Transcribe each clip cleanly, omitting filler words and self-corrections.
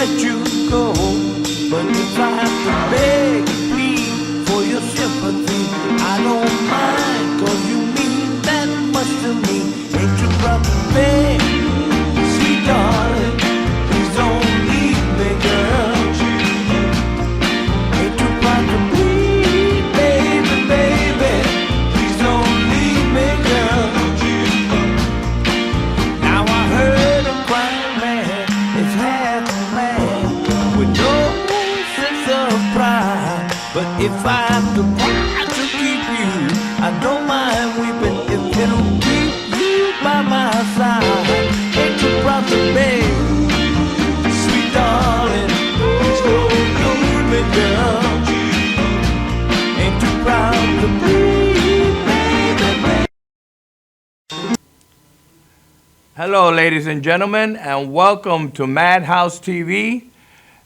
let you go. But if I have to beg and plead for your sympathy, I don't mind, 'cause you mean that much to me. Ain't you proud to beg, sweet darling? Please don't leave me, girl. Ain't you proud to plead, baby, baby? Please don't leave me, girl. Now I heard a crying man is half a man with no sense of pride. But if I have to cry to keep you, I don't mind weeping if it'll keep you by my side. Ain't you proud to beg, sweet darling? Please don't leave me, girl. Ain't you proud to plead, baby, baby? Hello, ladies and gentlemen, and welcome to Madhouse TV.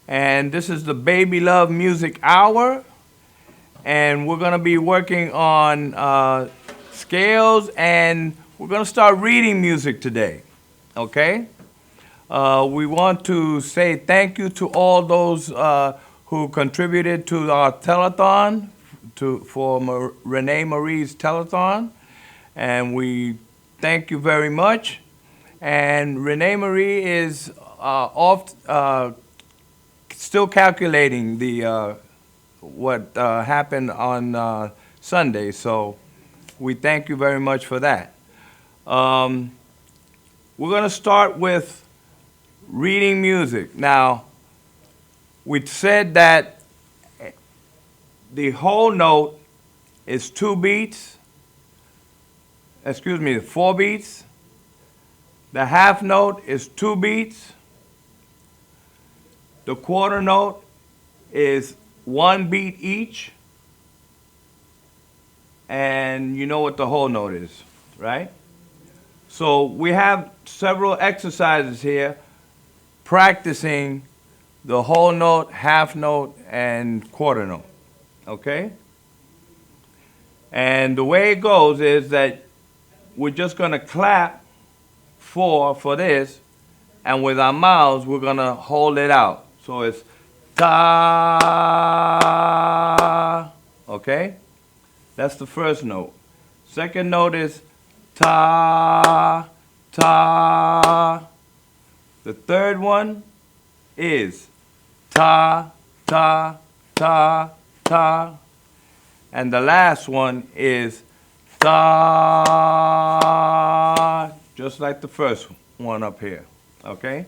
And this is the Baby Love Music Hour. And we're going to be working on scales, and we're going to start reading music today. Okay? We want to say thank you to all those who contributed to our telethon, for Renee Marie's telethon. And we thank you very much. And Renee Marie is still calculating the what happened on Sunday. So we thank you very much for that. We're going to start with reading music. Now, we said that the whole note is 4 beats. The half note is 2 beats. The quarter note is 1 beat each. And you know what the whole note is, right? So we have several exercises here practicing the whole note, half note, and quarter note, okay? And the way it goes is that we're just going to clap 4 for this, and with our mouths, we're going to hold it out. So it's ta, okay? That's the first note. Second note is ta, ta. The third one is ta, ta, ta, ta. And the last one is ta, just like the first one up here, okay?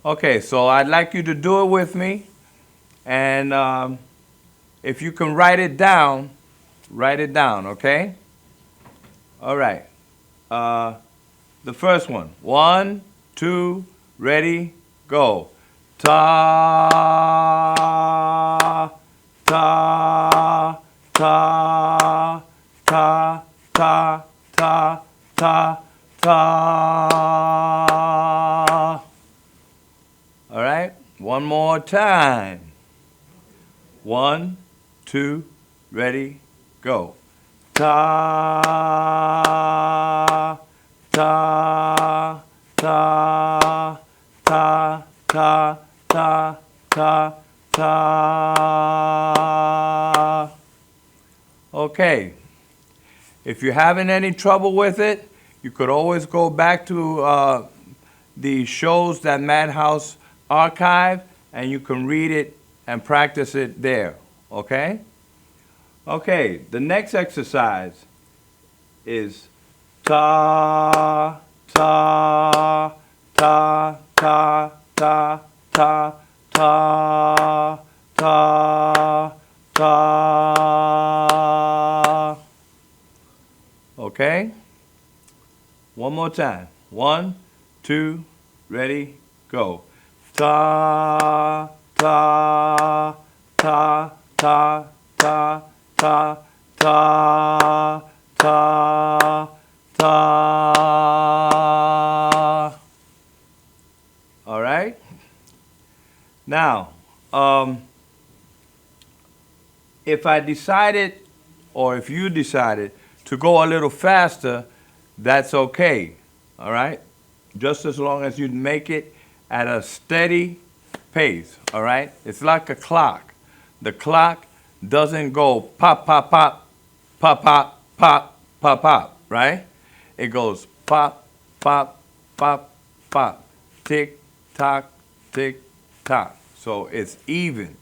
Okay, so I'd like you to do it with me. And if you can write it down, okay? All right. The first one. 1, 2, ready, go. Ta, ta, ta, ta, ta, ta, ta, ta. All right, one more time. 1, 2, ready, go. Ta, ta, ta, ta, ta, ta, ta, ta. Okay. If you're having any trouble with it, you could always go back to the shows that Madhouse archive, and you can read it and practice it there, okay? Okay, the next exercise is ta, ta, ta, ta, ta, ta, ta, ta, ta. Okay? One more time. 1, 2, ready, go. Ta, ta, ta, ta, ta, ta, ta, ta, ta. All right? Now, if I decided, or if you decided to go a little faster, that's okay. All right? Just as long as you make it at a steady pace, all right? It's like a clock. The clock doesn't go pop, pop, pop, pop, pop, pop, pop, pop, right? It goes pop, pop, pop, pop, tick, tock, tick, tock. So it's even,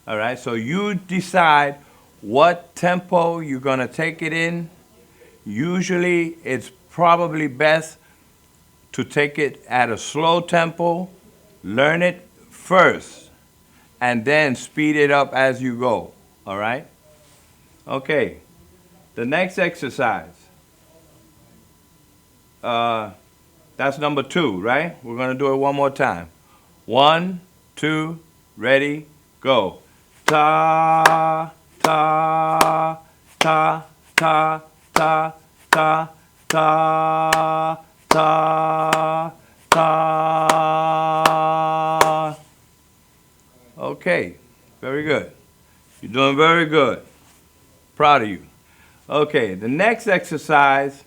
all right? So you decide what tempo you're gonna take it in. Usually it's probably best to take it at a slow tempo, learn it first, and then speed it up as you go, all right? Okay, the next exercise, that's number 2, right? We're gonna do it one more time. 1, 2, ready, go. Ta, ta, ta, ta, ta, ta, ta, ta, ta. Okay, very good. You're doing very good. Proud of you. Okay, the next exercise,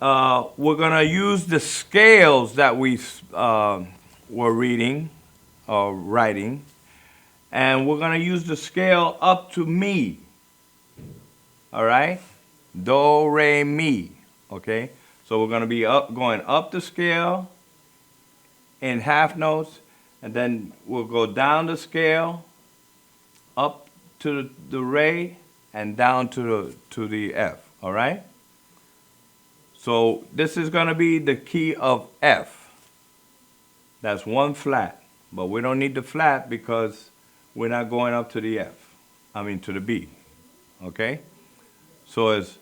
we're going to use the scales that we were reading or writing, and we're going to use the scale up to mi. All right? Do, re, mi. Okay? So we're going to be going up the scale in half notes, and then we'll go down the scale up to the re and down to the F. All right? So this is going to be the key of F. That's 1 flat, but we don't need the flat because we're not going up to the F. I mean to the B. Okay? So it's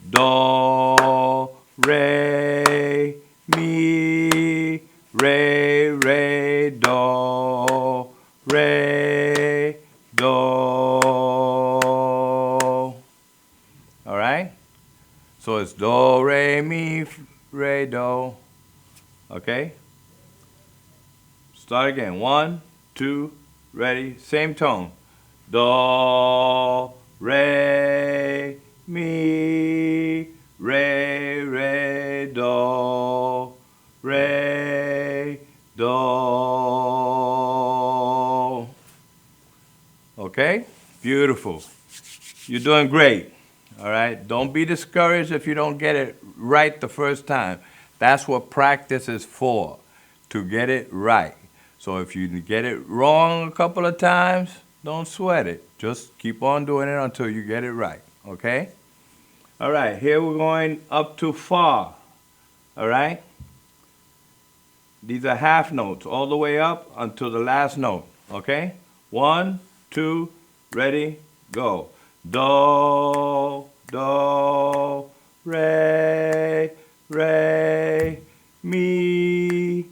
do, re, mi, re, do, re, do. All right? So it's do, re, mi, re, do. Okay? Start again. 1, 2, ready. Same tone. Do, re, mi, re, do, re, do. Okay? Beautiful. You're doing great. All right? Don't be discouraged if you don't get it right the first time. That's what practice is for, to get it right. So if you get it wrong a couple of times, don't sweat it. Just keep on doing it until you get it right. Okay? All right, here we're going up to fa. All right? These are half notes all the way up until the last note. Okay? 1, 2, ready, go. Do, do, re, mi,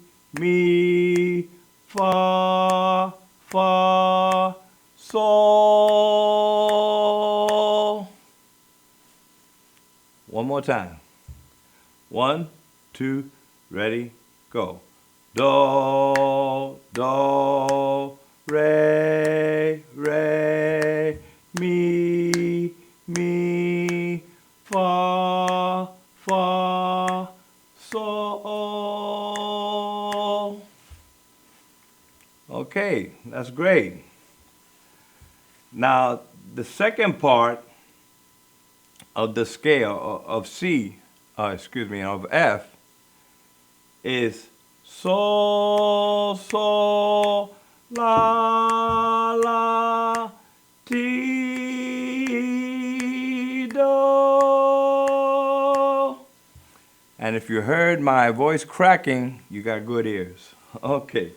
fa, sol. One more time. 1, 2, ready, go. Do, do, re, mi, fa, sol. Okay, that's great. Now, the second part of the scale of C, of F, is sol, sol, la, la, ti, do. And if you heard my voice cracking, you got good ears. Okay,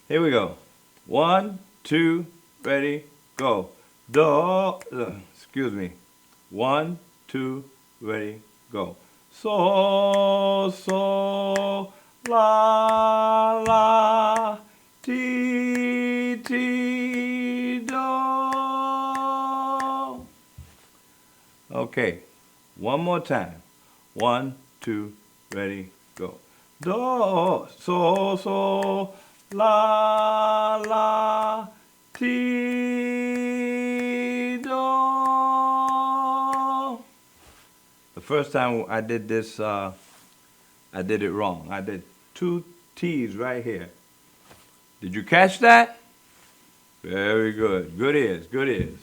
here we go. 1, 2, ready, go. Do, 1, 2, ready, go. So, so, la, la, ti, do. Okay, one more time. 1, 2, ready, go. Do, so, so, la, la, ti, do. The first time I did this, I did it wrong. I did 2 T's right here. Did you catch that? Very good. Good ears, good ears.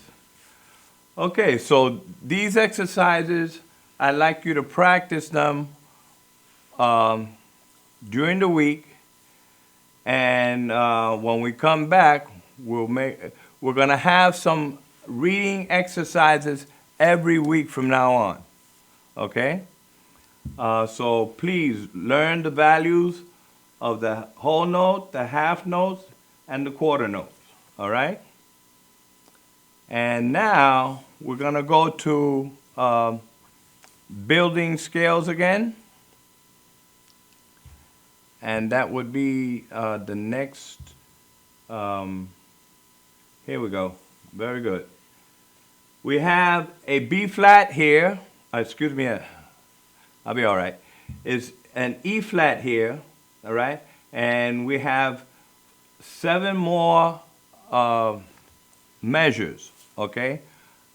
Okay, so these exercises, I'd like you to practice them during the week, and when we come back, we're gonna have some reading exercises every week from now on. Okay? So please learn the values of the whole note, the half notes, and the quarter notes. All right? And now we're gonna go to building scales again. And that would be the next, here we go, very good. We have a B flat here, excuse me, I'll be all right. It's an E flat here, all right? And we have 7 more measures, okay?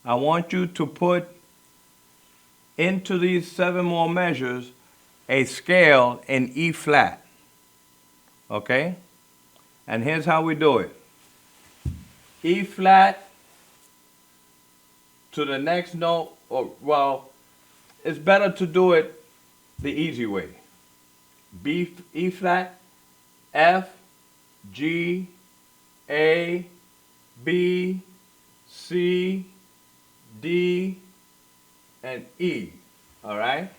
I want you to put into these 7 more measures a scale in E flat. Okay? And here's how we do it. E flat to the next note, or well, it's better to do it the easy way. E flat, F, G, A, B, C, D, and E. All right?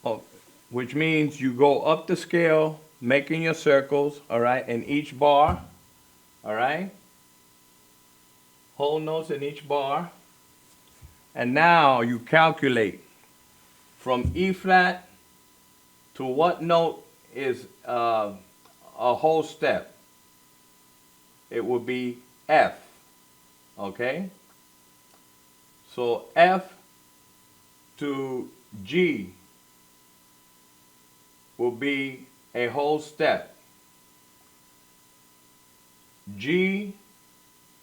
Oh, which means you go up the scale, making your circles, all right, in each bar, all right? Whole notes in each bar. And now you calculate from E flat to what note is a whole step. It would be F, okay? So F to G will be a whole step. G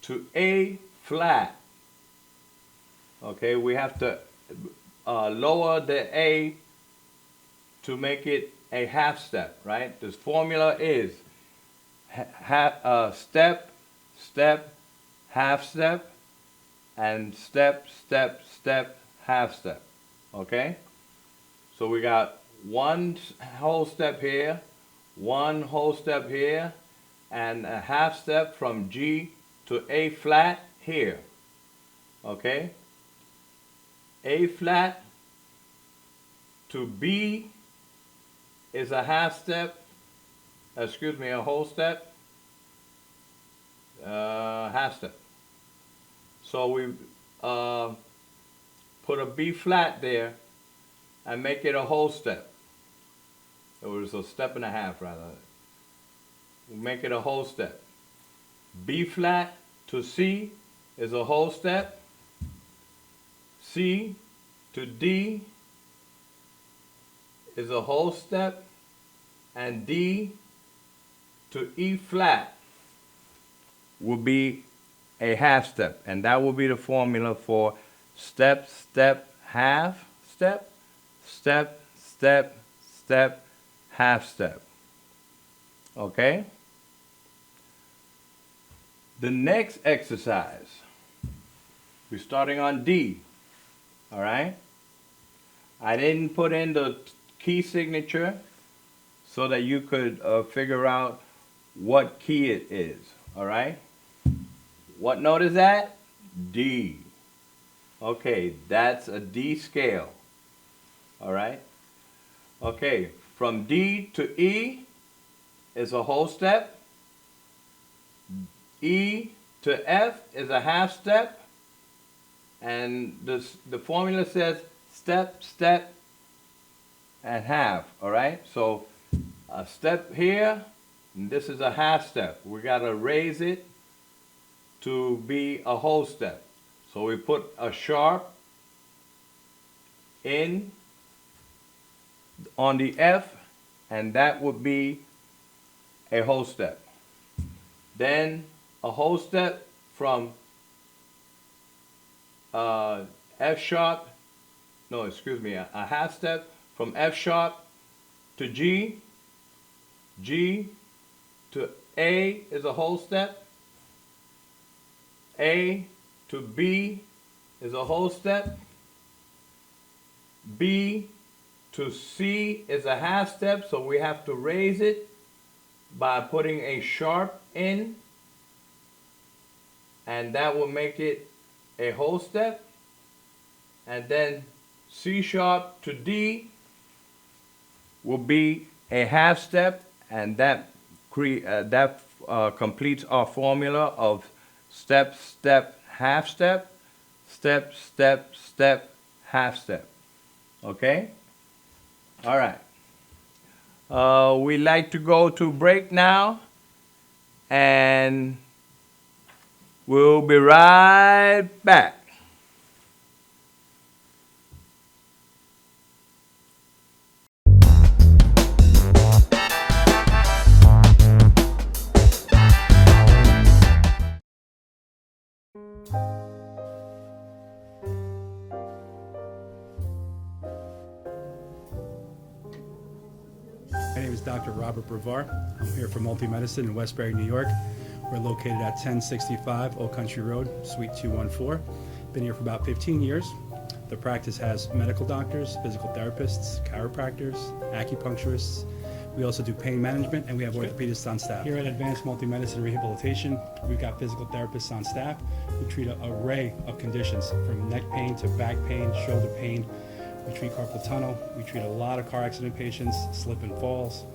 to A flat. Okay, we have to lower the A to make it a half step, right? This formula is step, step, half step, and step, step, step, half step. Okay? So we got one whole step here, one whole step here, and a half step from G to A flat here. Okay? A flat to B is a half step, excuse me, a whole step, half step. So we put a B flat there and make it a whole step. It was a step and a half rather. We make it a whole step. B flat to C is a whole step. C to D is a whole step, and D to E flat will be a half step, and that will be the formula for step, step, half step, step, step, step, half step. Okay? The next exercise, we're starting on D. All right? I didn't put in the key signature so that you could figure out what key it is. All right? What note is that? D. Okay, that's a D scale. All right? Okay, from D to E is a whole step. E to F is a half step. And the formula says step, step, and half. All right? So a step here, and this is a half step. We got to raise it to be a whole step. So we put a sharp in on the F, and that would be a whole step. Then a whole step from F sharp, no, excuse me, a half step from F sharp to G, G to A is a whole step. A to B is a whole step. B to C is a half step, so we have to raise it by putting a sharp in, and that will make it a whole step. And then C sharp to D will be a half step, and that completes our formula of step, step, half step, step, step, step, half step. Okay? All right. We like to go to break now, and we'll be right back. My name is Dr. Robert Brevard. I'm here for Multi-Medicine in Westbury, New York. We're located at 1065 Old Country Road, Suite 214. Been here for about 15 years. The practice has medical doctors, physical therapists, chiropractors, acupuncturists. We also do pain management, and we have orthopedists on staff. Here at Advanced Multi-Medicine Rehabilitation, we've got physical therapists on staff who treat an array of conditions, from neck pain to back pain, shoulder pain. We treat carpal tunnel. We treat a lot of car accident patients, slip and falls.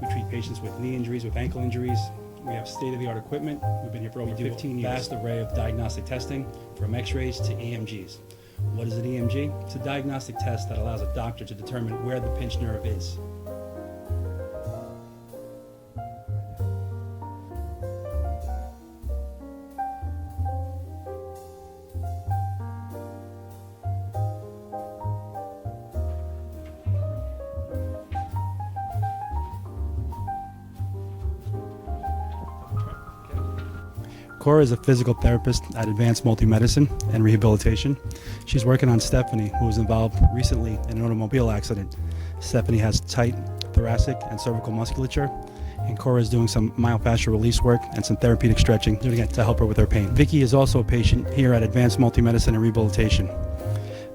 We treat patients with knee injuries, with ankle injuries. We have state-of-the-art equipment. We've been here for over 15 years. Vast array of diagnostic testing, from x-rays to EMGs. What is an EMG? It's a diagnostic test that allows a doctor to determine where the pinched nerve is. Cora is a physical therapist at Advanced Multi-Medicine and Rehabilitation. She's working on Stephanie, who was involved recently in an automobile accident. Stephanie has tight thoracic and cervical musculature, and Cora is doing some myofascial release work and some therapeutic stretching doing it to help her with her pain. Vicky is also a patient here at Advanced Multi-Medicine and Rehabilitation.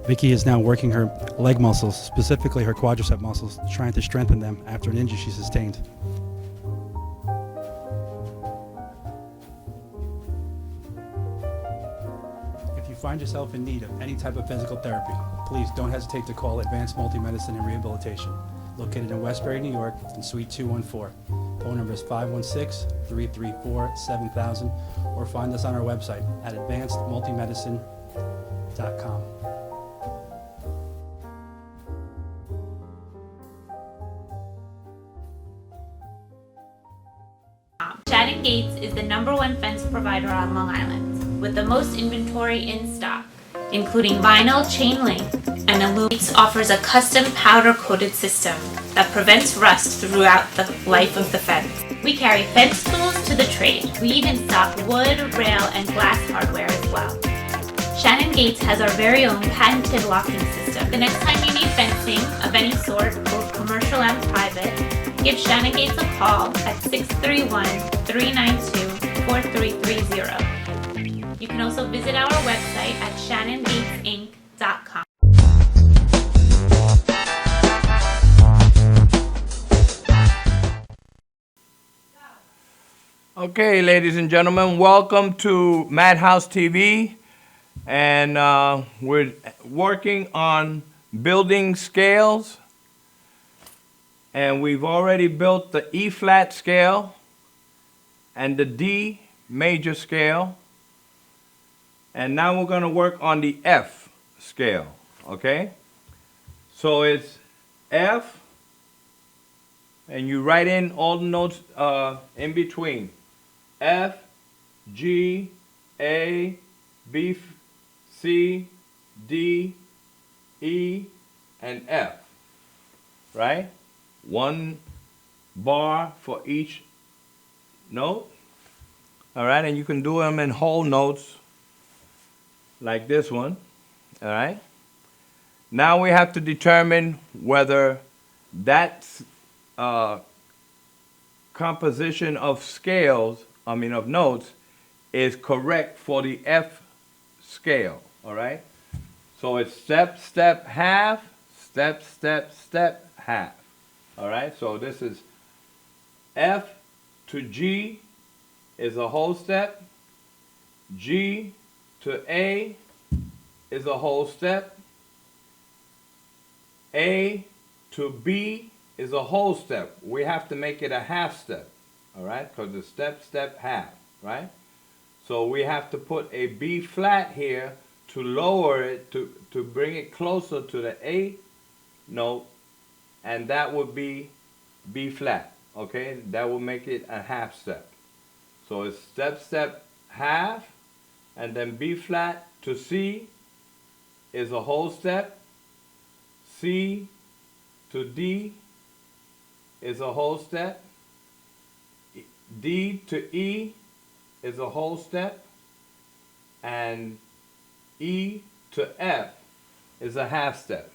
Vicky is now working her leg muscles, specifically her quadricep muscles, trying to strengthen them after an injury she sustained. If you find yourself in need of any type of physical therapy, please don't hesitate to call Advanced Multi-Medicine and Rehabilitation, located in Westbury, New York, in Suite 214. Phone number is 516-334-7000, or find us on our website at advancedmultimedicine.com. Shannon Gates is the #1 fence provider on Long Island, with the most inventory in stock, including vinyl, chain link, and aluminum. Gates offers a custom powder-coated system that prevents rust throughout the life of the fence. We carry fence tools to the trade. We even stock wood, rail, and glass hardware as well. Shannon Gates has our very own patented locking system. The next time you need fencing of any sort, both commercial and private, give Shannon Gates a call at 631-392-4330. You can also visit our website at shannongatesinc.com. Okay, ladies and gentlemen, welcome to Madhouse TV, and we're working on building scales, and we've already built the E flat scale and the D major scale, and now we're going to work on the F scale. Okay, so it's F, and you write in all the notes in between. F, G, A, B, C, D, E, and F, right? One bar for each note. All right, and you can do them in whole notes like this one. All right. Now we have to determine whether that composition of scales, of notes, is correct for the F scale, all right? So it's step, step, half, step, step, step, half, all right? So this is F to G is a whole step, G to A is a whole step, A to B is a whole step. We have to make it a half step, all right? Because it's step, step, half, right? So we have to put a B flat here to lower it, to bring it closer to the A note, and that would be B flat, okay? That will make it a half step. So it's step, step, half, and then B flat to C is a whole step, C to D is a whole step, D to E is a whole step, and E to F is a half step.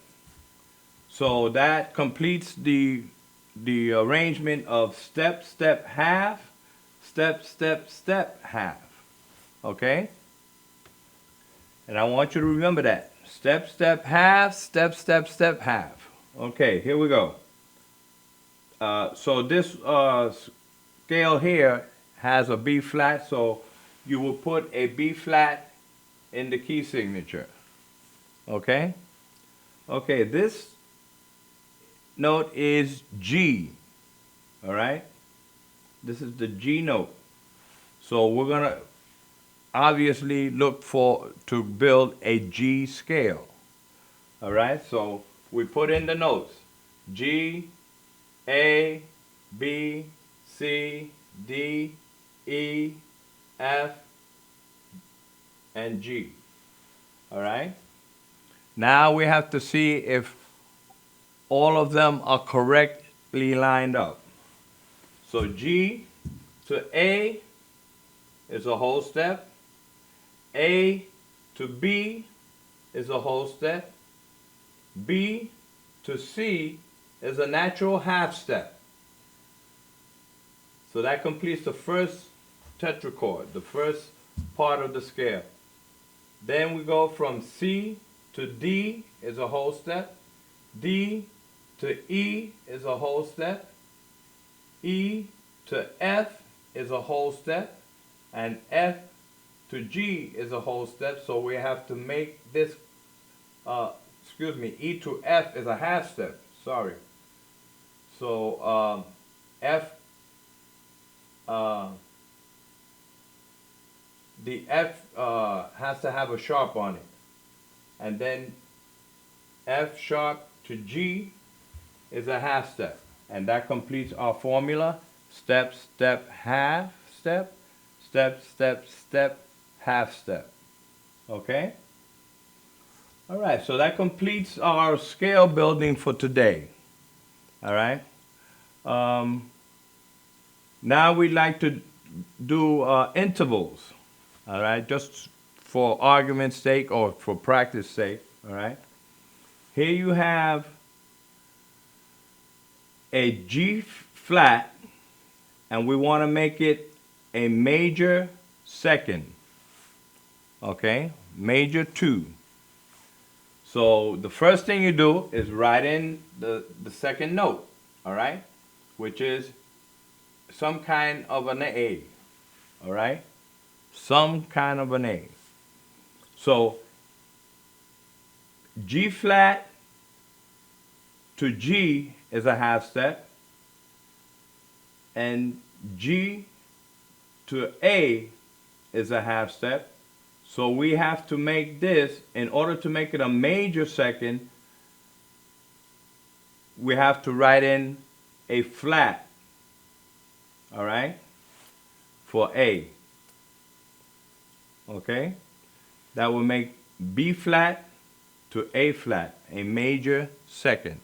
So that completes the arrangement of step, step, half, step, step, step, half. Okay? And I want you to remember that. Step, step, half, step, step, step, half. Okay, here we go. So this scale here has a B flat, so you will put a B flat in the key signature. Okay? Okay, this note is G. All right? This is the G note. So we're going to obviously look to build a G scale. All right? So we put in the notes. G, A, B, C, D, E, F, and G. All right? Now we have to see if all of them are correctly lined up. So G to A is a whole step. A to B is a whole step. B to C is a natural half step. So that completes the first tetrachord, the first part of the scale. Then we go from C to D is a whole step. D to E is a whole step. E to F is a whole step. And F to G is a whole step. So we have to make this, E to F is a half step. Sorry. So F, the F has to have a sharp on it. And then F sharp to G is a half step. And that completes our formula. Step, step, half step. Step, step, step, half step. Okay? All right, so that completes our scale building for today. All right? Now we'd like to do intervals. All right? Just for argument's sake or for practice sake. All right? Here you have a G flat, and we want to make it a major second. Okay? Major 2. So the first thing you do is write in the second note, all right? Which is some kind of an A, all right? Some kind of an A. So G flat to G is a half step, and G to A is a half step. So we have to make this, in order to make it a major second, we have to write in a flat, all right, for A. Okay? That will make B flat to A flat, a major second.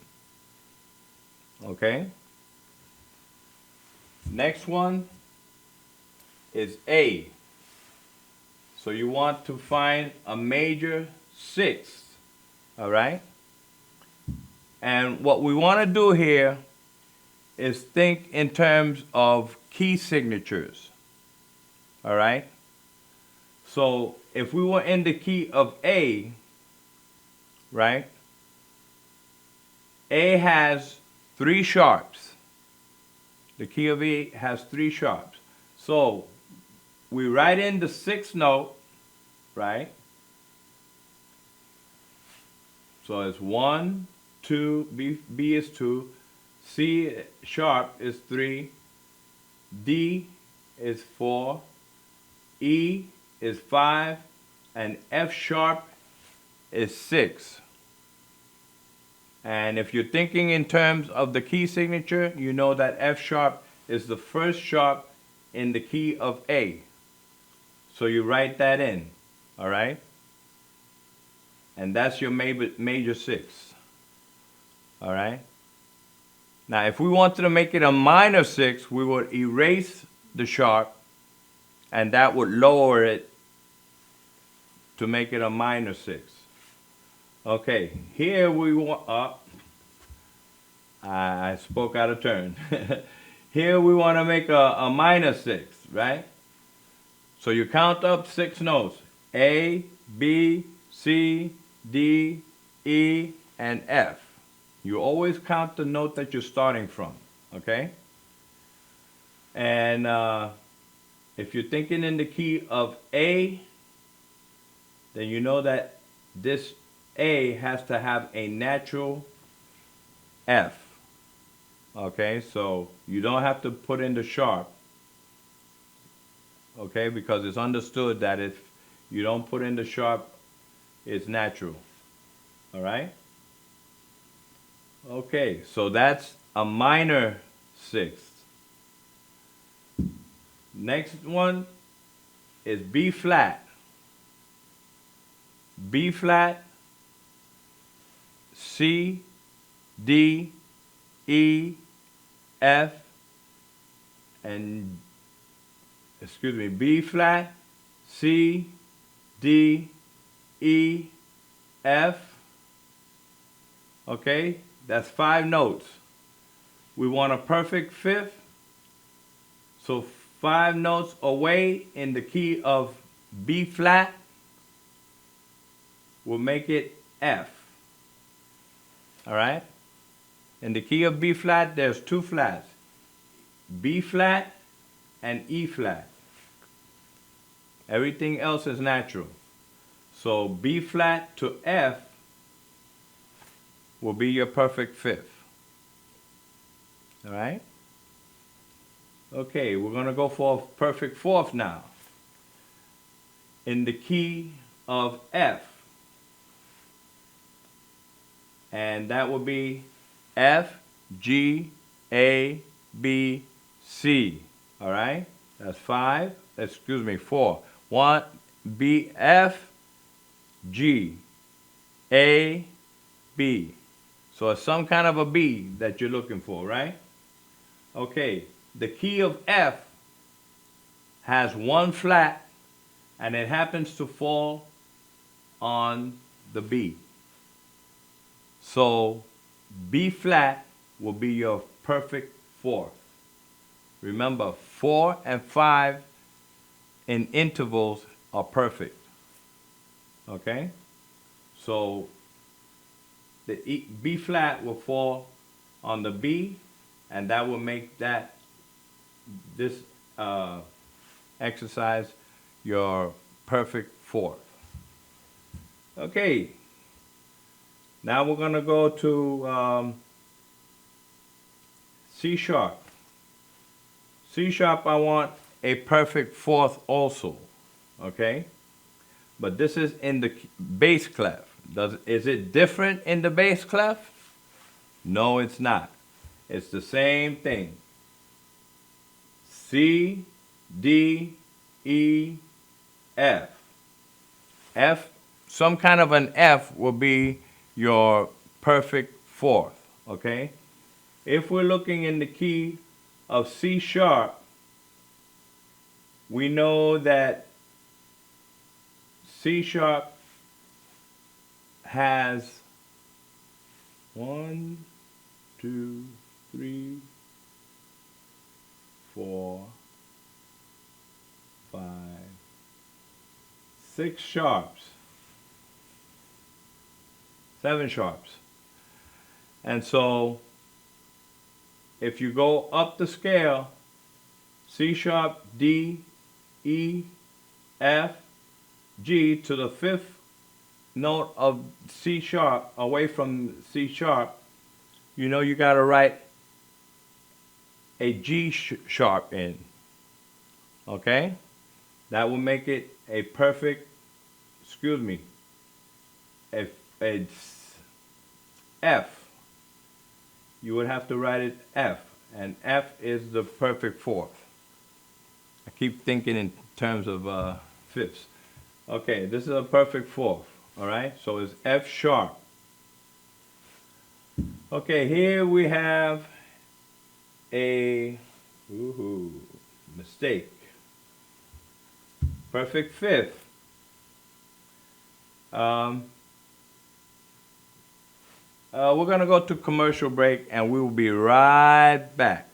Okay? Next one is A. So you want to find a major 6th, all right? And what we want to do here is think in terms of key signatures. All right? So if we were in the key of A, right? A has 3 sharps. The key of A has 3 sharps. So we write in the 6th note, right? So it's 1, 2, B is 2, C sharp is 3, D is 4, E is 5, and F sharp is 6. And if you're thinking in terms of the key signature, you know that F sharp is the first sharp in the key of A. So you write that in, all right? And that's your major 6, all right? Now, if we wanted to make it a minor 6, we would erase the sharp, and that would lower it to make it a minor 6. Okay, here we want, I spoke out of turn. Here we want to make a minor 6, right? So you count up 6 notes, A, B, C, D, E, and F. You always count the note that you're starting from, okay? And if you're thinking in the key of A, then you know that this A has to have a natural F. Okay, so you don't have to put in the sharp. Okay, because it's understood that if you don't put in the sharp, it's natural. All right? Okay, so that's a minor 6th. Next one is B flat. B flat, C, D, E, F, and B flat, C, D, E, F. Okay, that's 5 notes. We want a perfect 5th. So 5 notes away in the key of B flat will make it F. All right? In the key of B flat, there's 2 flats, B flat and E flat. Everything else is natural. So B flat to F will be your perfect 5th. All right? Okay, we're going to go for a perfect 4th now. In the key of F. And that will be F, G, A, B, C. All right? That's 4. 1, B, F, G, A, B. So it's some kind of a B that you're looking for, right? Okay, the key of F has 1 flat, and it happens to fall on the B. So B flat will be your perfect 4th. Remember, 4 and 5 in intervals are perfect. Okay? So the B flat will fall on the B, and that will make this exercise your perfect 4th. Okay. Now we're going to go to C sharp. C sharp, I want a perfect 4th also, okay? But this is in the bass clef. Is it different in the bass clef? No, it's not. It's the same thing. C, D, E, F. F, some kind of an F will be your perfect 4th, okay? If we're looking in the key of C sharp, we know that C sharp has 1, 2, 3, 4, 5, 6 sharps, 7 sharps. And so if you go up the scale, C sharp, D, E, F, G to the 5th note of C sharp, away from C sharp, you know you gotta write a G sharp in. Okay? That will make it a perfect, excuse me, a F. You would have to write it F, and F is the perfect 4th. I keep thinking in terms of 5ths. Okay, this is a perfect 4th, all right? So it's F sharp. Okay, here we have a mistake. Perfect 5th. We're gonna go to commercial break and we will be right back.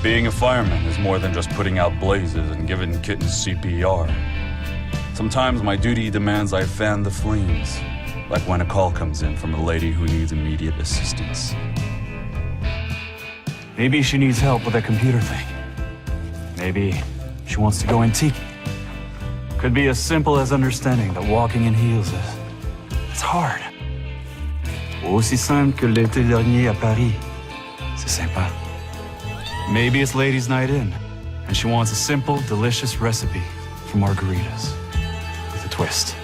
Being a fireman is more than just putting out blazes and giving kittens CPR. Sometimes my duty demands I fan the flames, like when a call comes in from a lady who needs immediate assistance. Maybe she needs help with a computer thing. Maybe she wants to go antique. Could be as simple as understanding that walking in heels it's hard. Aussi simple que l'été dernier à Paris. C'est sympa. Maybe it's ladies' night in, and she wants a simple, delicious recipe for margaritas with a twist.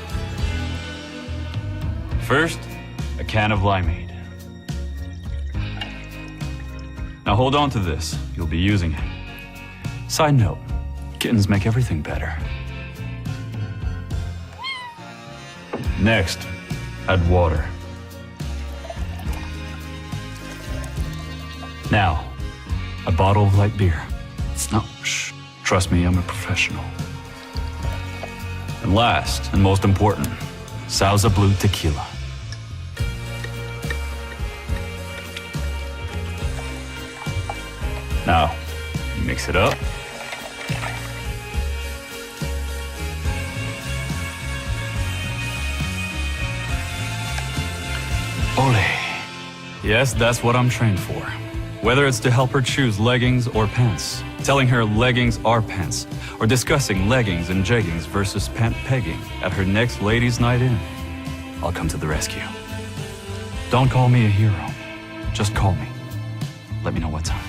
First, a can of limeade. Now hold on to this, you'll be using it. Side note, kittens make everything better. Next, add water. Now, a bottle of light beer. No, shh. Trust me, I'm a professional. And last, and most important, Sauza Blue tequila. Now, mix it up. Ole. Yes, that's what I'm trained for. Whether it's to help her choose leggings or pants, telling her leggings are pants, or discussing leggings and jeggings versus pant pegging at her next ladies' night in, I'll come to the rescue. Don't call me a hero. Just call me. Let me know what time.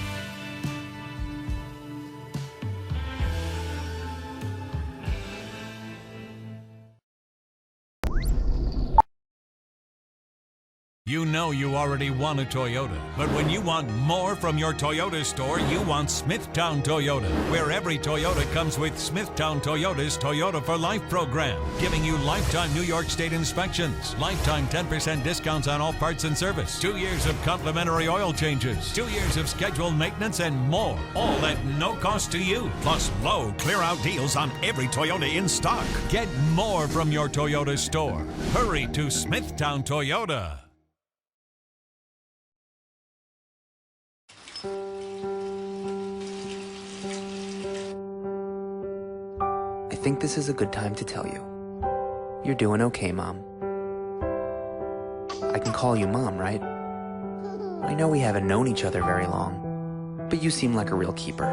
You know you already want a Toyota, but when you want more from your Toyota store, you want Smithtown Toyota, where every Toyota comes with Smithtown Toyota's Toyota for Life program, giving you lifetime New York State inspections, lifetime 10% discounts on all parts and service, 2 years of complimentary oil changes, 2 years of scheduled maintenance, and more, all at no cost to you, plus low clear-out deals on every Toyota in stock. Get more from your Toyota store. Hurry to Smithtown Toyota. I think this is a good time to tell you. You're doing okay, Mom. I can call you Mom, right? I know we haven't known each other very long, but you seem like a real keeper.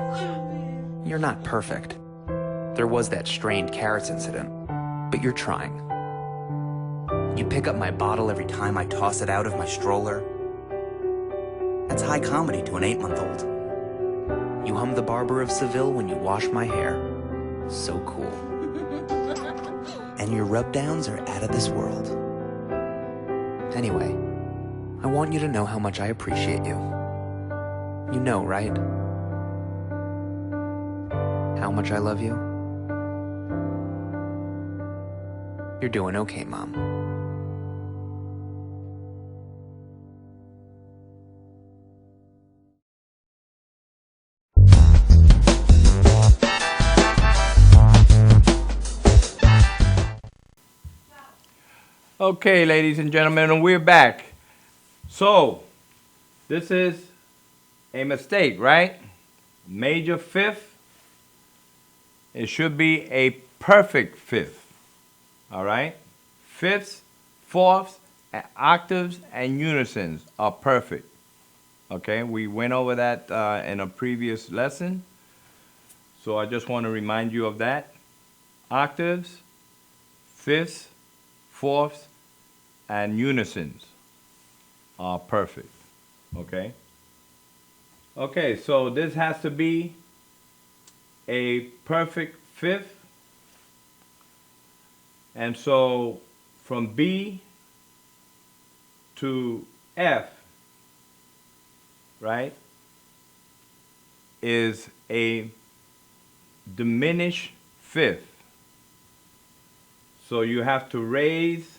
You're not perfect. There was that strained carrots incident, but you're trying. You pick up my bottle every time I toss it out of my stroller. That's high comedy to an 8-month-old. You hum the Barber of Seville when you wash my hair. So cool. And your rub-downs are out of this world. Anyway, I want you to know how much I appreciate you. You know, right? How much I love you? You're doing okay, Mom. Okay, ladies and gentlemen, and we're back. So, this is a mistake, right? Major fifth. It should be a perfect fifth. All right? Fifths, fourths, and octaves, and unisons are perfect. Okay, we went over that in a previous lesson. So I just want to remind you of that. Octaves, fifths, fourths, and unisons are perfect. Okay? Okay, so this has to be a perfect fifth. And so from B to F, right, is a diminished fifth. So you have to raise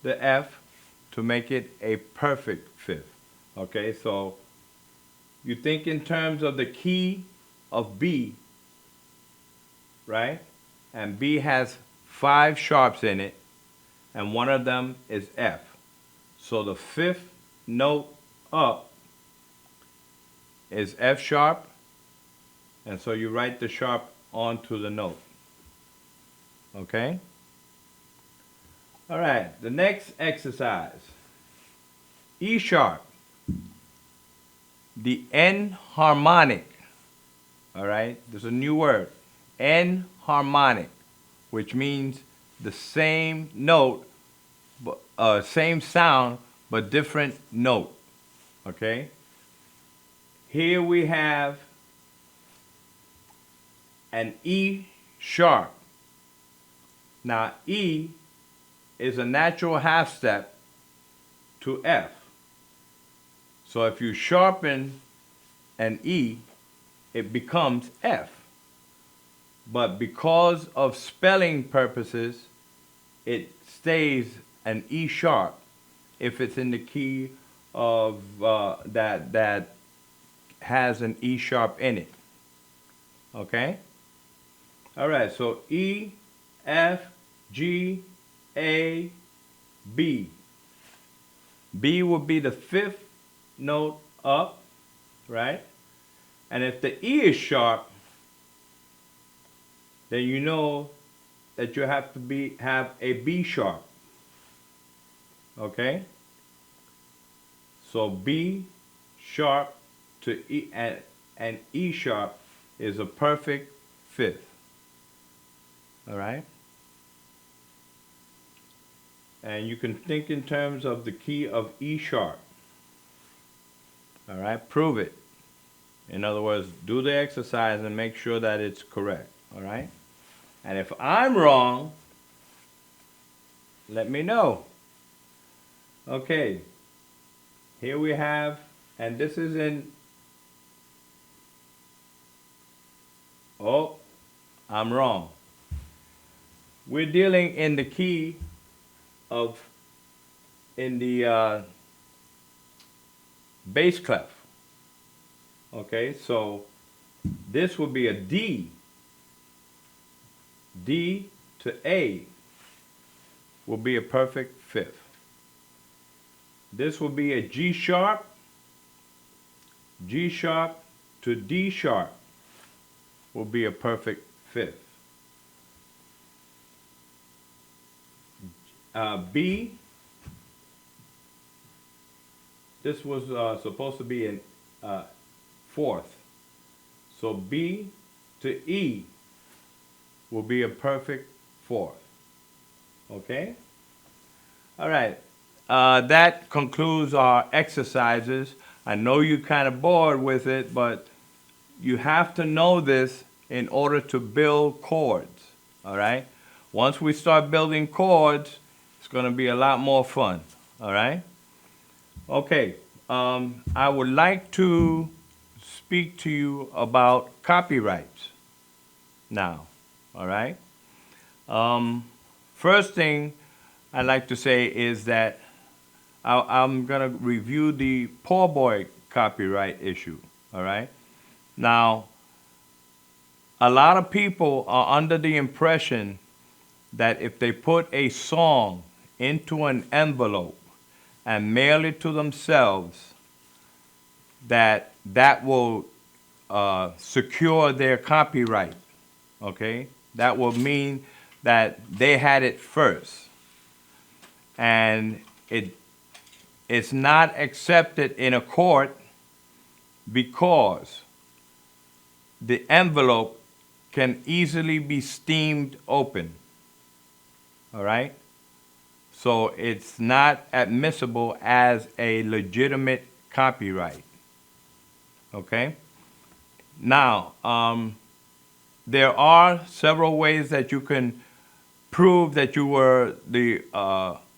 the F to make it a perfect fifth. Okay, so you think in terms of the key of B, right? And B has 5 sharps in it, and one of them is F. So the fifth note up is F sharp, and so you write the sharp onto the note. Okay? All right, the next exercise. E sharp. The N harmonic. All right, there's a new word. N harmonic, which means the same note, same sound, but different note. Okay? Here we have an E sharp. Now, E is a natural half step to F. So if you sharpen an E, it becomes F. But because of spelling purposes, it stays an E sharp if it's in the key of that has an E sharp in it. Okay? All right, so E, F, G, A, B. B will be the fifth note up, right? And if the E is sharp, then you know that you have to have a B sharp. Okay? So B sharp to E and E sharp is a perfect fifth. All right? And you can think in terms of the key of E sharp. All right? Prove it. In other words, do the exercise and make sure that it's correct. All right? And if I'm wrong, let me know. Okay. Here we have, and this is in, oh, I'm wrong. We're dealing in the key of, in the bass clef. Okay, so this would be a D. D to A will be a perfect fifth. This will be a G sharp. G sharp to D sharp will be a perfect fifth. B, this was supposed to be in fourth. So B to E will be a perfect fourth. Okay? All right. That concludes our exercises. I know you're kind of bored with it, but you have to know this in order to build chords. All right? Once we start building chords, it's going to be a lot more fun. All right? Okay. I would like to speak to you about copyrights now. All right? First thing I'd like to say is that I'm going to review the poor boy copyright issue. All right? Now, a lot of people are under the impression that if they put a song into an envelope and mail it to themselves, that will secure their copyright, okay? That will mean that they had it first. And it's not accepted in a court because the envelope can easily be steamed open, all right? So it's not admissible as a legitimate copyright, okay? Now, there are several ways that you can prove that you were the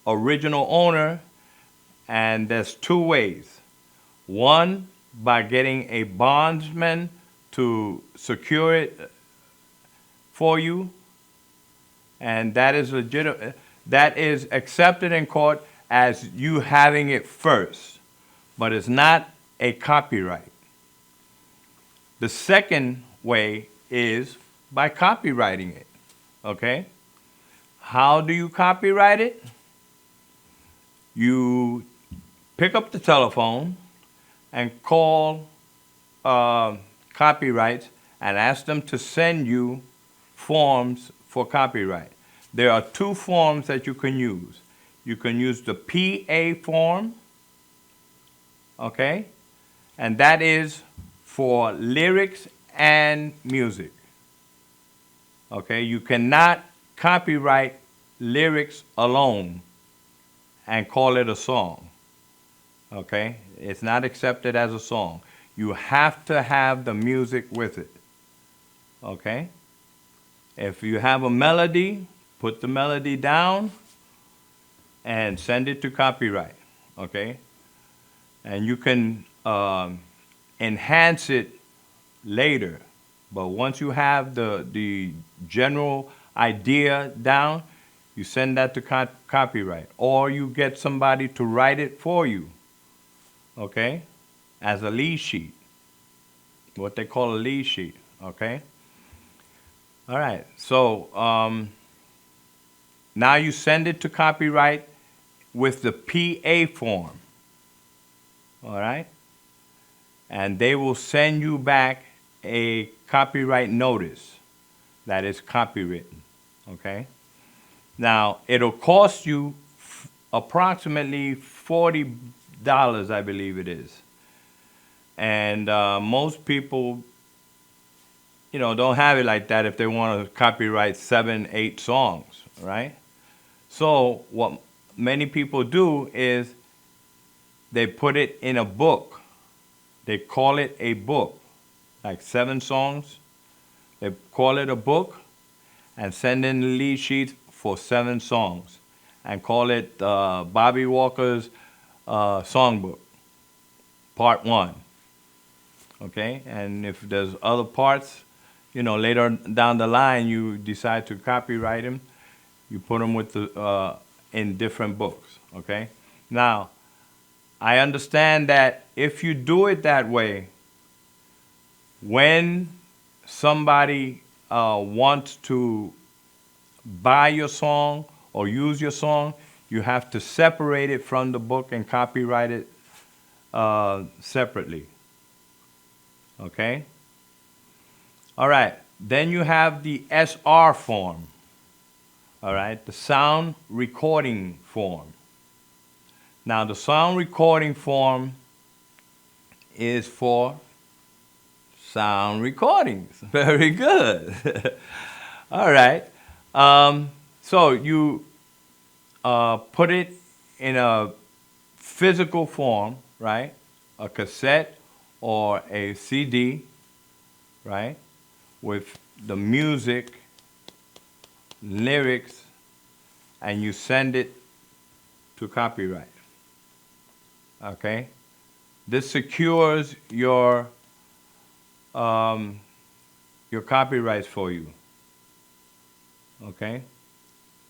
original owner, and there's two ways. One, by getting a bondsman to secure it for you, and that is legitimate. That is accepted in court as you having it first, but it's not a copyright. The second way is by copywriting it, okay? How do you copyright it? You pick up the telephone and call copyrights and ask them to send you forms for copyright. There are two forms that you can use. You can use the PA form, okay? And that is for lyrics and music, okay? You cannot copyright lyrics alone and call it a song, okay? It's not accepted as a song. You have to have the music with it, okay? If you have a melody, put the melody down and send it to copyright, okay? And you can enhance it later, but once you have the general idea down, you send that to copyright, or you get somebody to write it for you, okay, as a lead sheet, what they call a lead sheet, okay? All right, so now you send it to copyright with the PA form, all right? And they will send you back a copyright notice that is copywritten, okay? Now, it'll cost you approximately $40, I believe it is. And most people, you know, don't have it like that if they want to copyright 7, 8 songs, right? So what many people do is they put it in a book. They call it a book, like 7 songs. They call it a book and send in the lead sheets for 7 songs and call it Bobby Walker's Songbook, Part 1. Okay, and if there's other parts, you know, later down the line you decide to copyright them, you put them with the in different books. Okay, now I understand that if you do it that way, when somebody wants to buy your song or use your song, you have to separate it from the book and copyright it separately. Okay? All right. Then you have the SR form. All right? The sound recording form. Now, the sound recording form is for sound recordings. Very good. All right. So you put it in a physical form, right? A cassette or a CD, right? With the music, lyrics, and you send it to copyright. Okay? This secures your copyrights for you. Okay?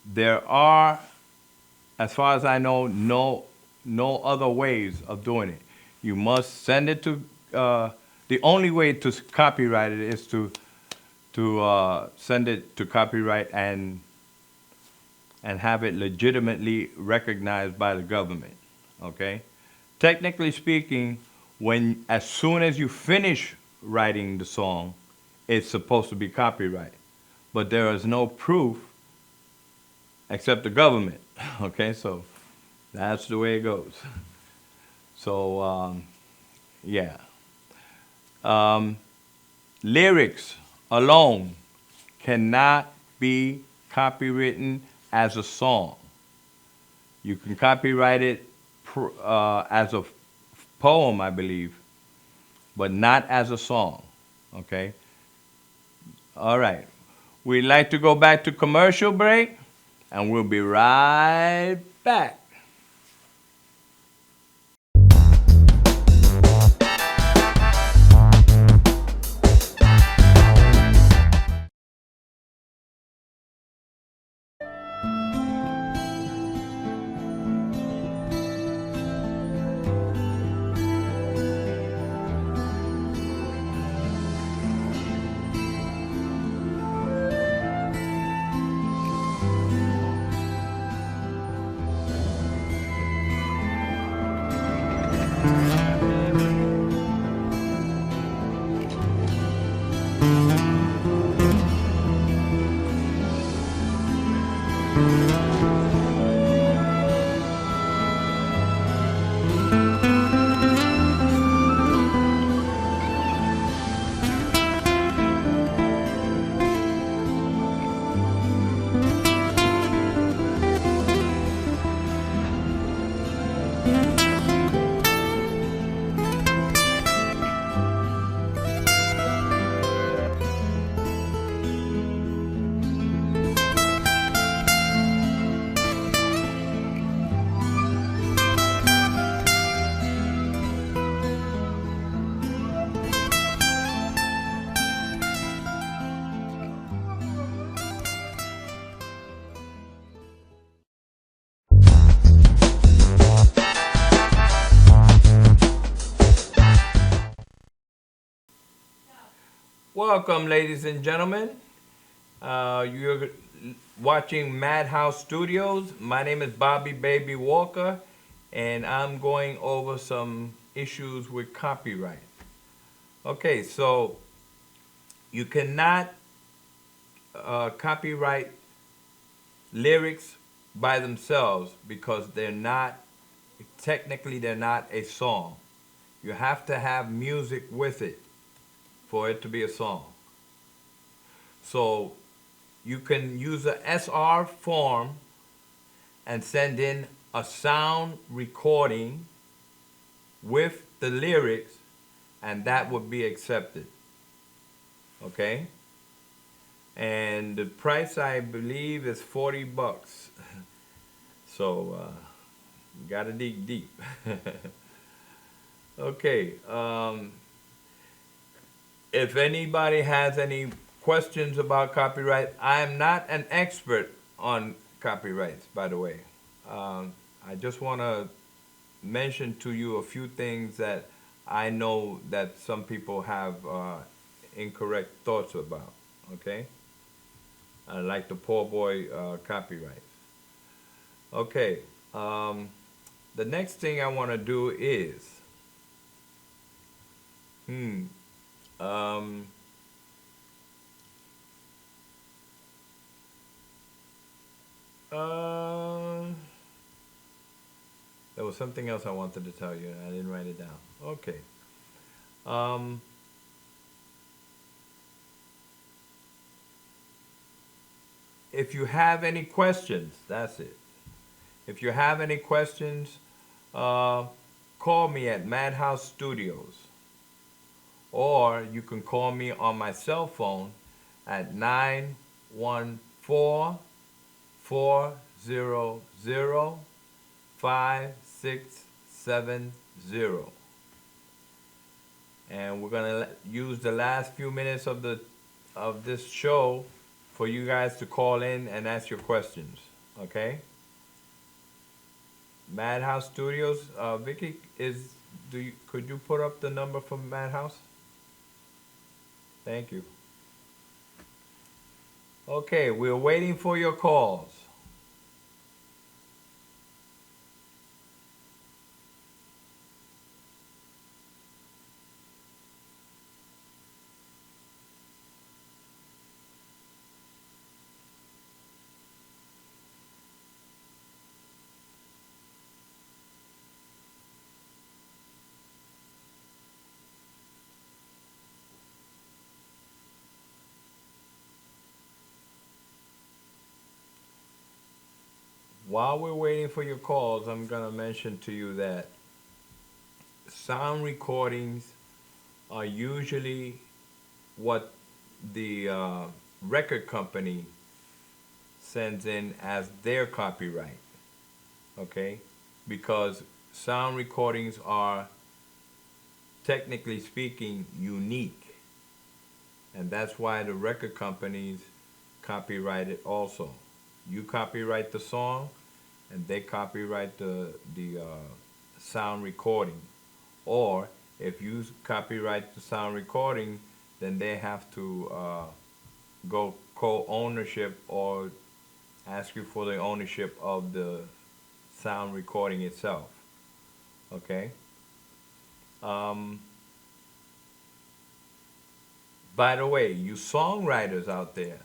There are, as far as I know, no other ways of doing it. You must send it to, the only way to copyright it is to send it to copyright and and have it legitimately recognized by the government. Okay? Technically speaking, as soon as you finish writing the song, it's supposed to be copyright. But there is no proof except the government. Okay, so that's the way it goes. So, yeah. Lyrics alone cannot be copywritten as a song. You can copyright it as a poem, I believe, but not as a song. Okay? All right. We'd like to go back to commercial break, and we'll be right back. Welcome, ladies and gentlemen. You're watching Madhouse Studios. My name is Bobby Baby Walker, and I'm going over some issues with copyright. Okay, so you cannot copyright lyrics by themselves because technically they're not a song. You have to have music with it for it to be a song. So you can use a SR form and send in a sound recording with the lyrics, and that would be accepted. Okay? And the price, I believe, is $40. So you gotta dig deep. Okay. If anybody has any questions about copyright, I am not an expert on copyrights, by the way. I just want to mention to you a few things that I know that some people have incorrect thoughts about, okay? Like the poor boy copyright. Okay, the next thing I want to do is, there was something else I wanted to tell you, and I didn't write it down. Okay. If you have any questions, that's it. If you have any questions, call me at Madhouse Studios. Or you can call me on my cell phone at 914-400-5670. And we're gonna use the last few minutes of this show for you guys to call in and ask your questions. Okay? Madhouse Studios. Vicky, could you put up the number for Madhouse? Thank you. Okay, we're waiting for your calls. while we're waiting for your calls, I'm gonna mention to you that sound recordings are usually what the record company sends in as their copyright, okay? Because sound recordings are, technically speaking, unique. And that's why the record companies copyright it also. You copyright the song, and they copyright the sound recording. Or if you copyright the sound recording, then they have to go co-ownership or ask you for the ownership of the sound recording itself. Okay? By the way, you songwriters out there,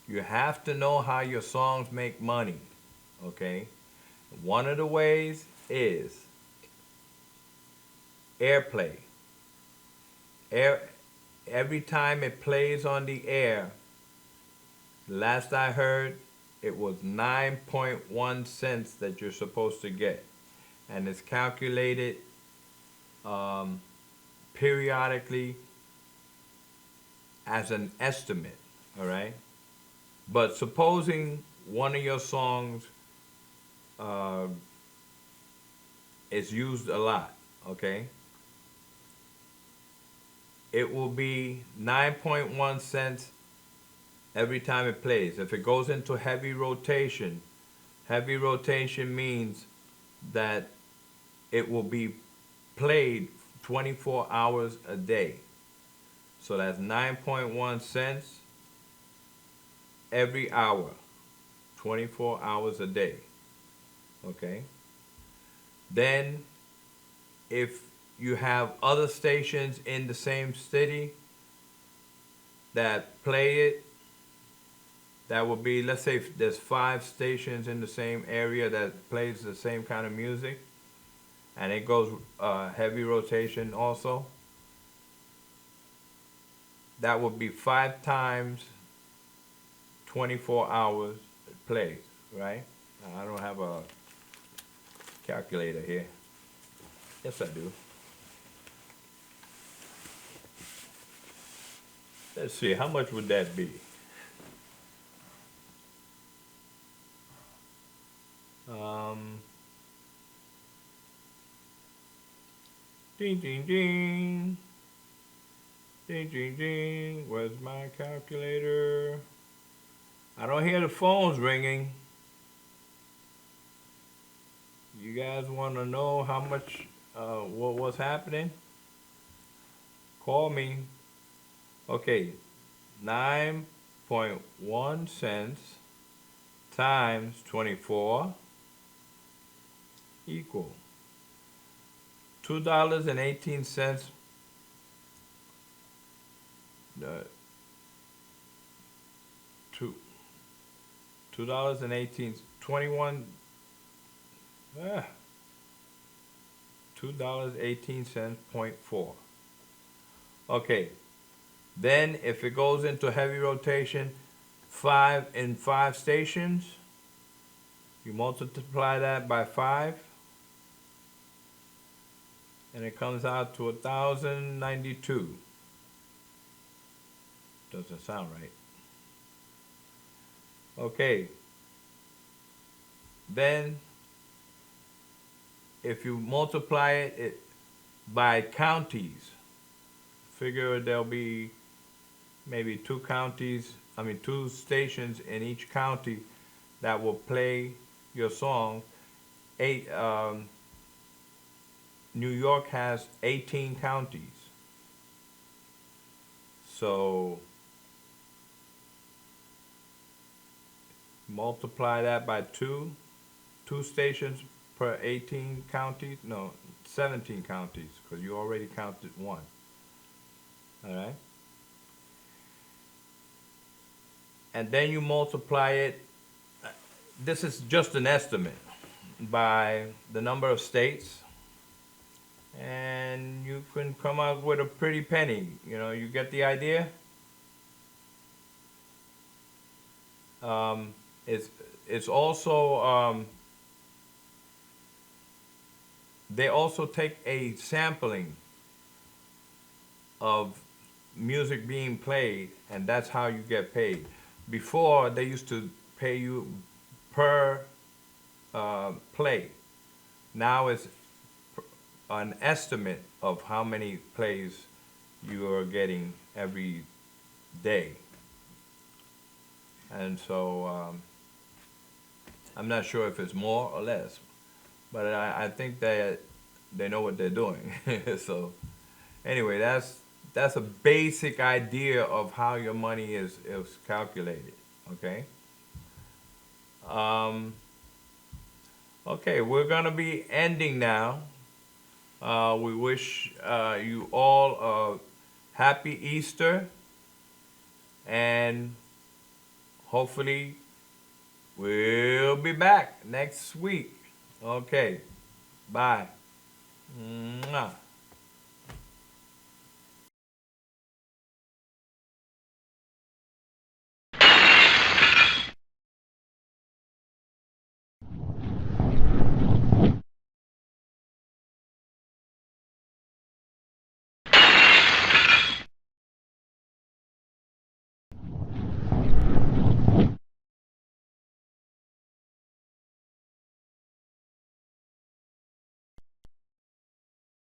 you have to know how your songs make money. Okay? One of the ways is airplay. Every time it plays on the air, last I heard, it was 9.1 cents that you're supposed to get. And it's calculated periodically as an estimate, all right? But supposing one of your songs is used a lot, okay? It will be 9.1 cents every time it plays. If it goes into heavy rotation means that it will be played 24 hours a day. So that's 9.1 cents every hour, 24 hours a day. Okay? Then if you have other stations in the same city that play it, that would be, let's say if there's 5 stations in the same area that plays the same kind of music, and it goes heavy rotation also, that would be 5 times 24 hours plays, right? Now, I don't have a calculator here. Yes, I do. Let's see, how much would that be? Ding, ding, ding. Ding, ding, ding. Where's my calculator? I don't hear the phones ringing. You guys want to know how much, what's happening? Call me. Okay, 9.1 cents times 24 equal $2.18. $2.18, 21, $2.18.4. Okay, then if it goes into heavy rotation, 5 stations, you multiply that by 5, and it comes out to 1,092. Doesn't sound right. Okay. Then, if you multiply it by counties, figure there'll be maybe 2 stations in each county that will play your song. New York has 18 counties. So multiply that by 2 stations per 18 counties, no, 17 counties, because you already counted 1. All right? And then you multiply it, this is just an estimate, by the number of states, and you can come out with a pretty penny. You know, you get the idea? it's also they also take a sampling of music being played, and that's how you get paid. Before, they used to pay you per play. Now it's an estimate of how many plays you are getting every day. And so I'm not sure if it's more or less, but I think that they know what they're doing. So anyway, that's a basic idea of how your money is calculated. Okay. Okay, we're gonna be ending now. We wish you all a happy Easter, and hopefully we'll be back next week. Okay, bye. Mwah.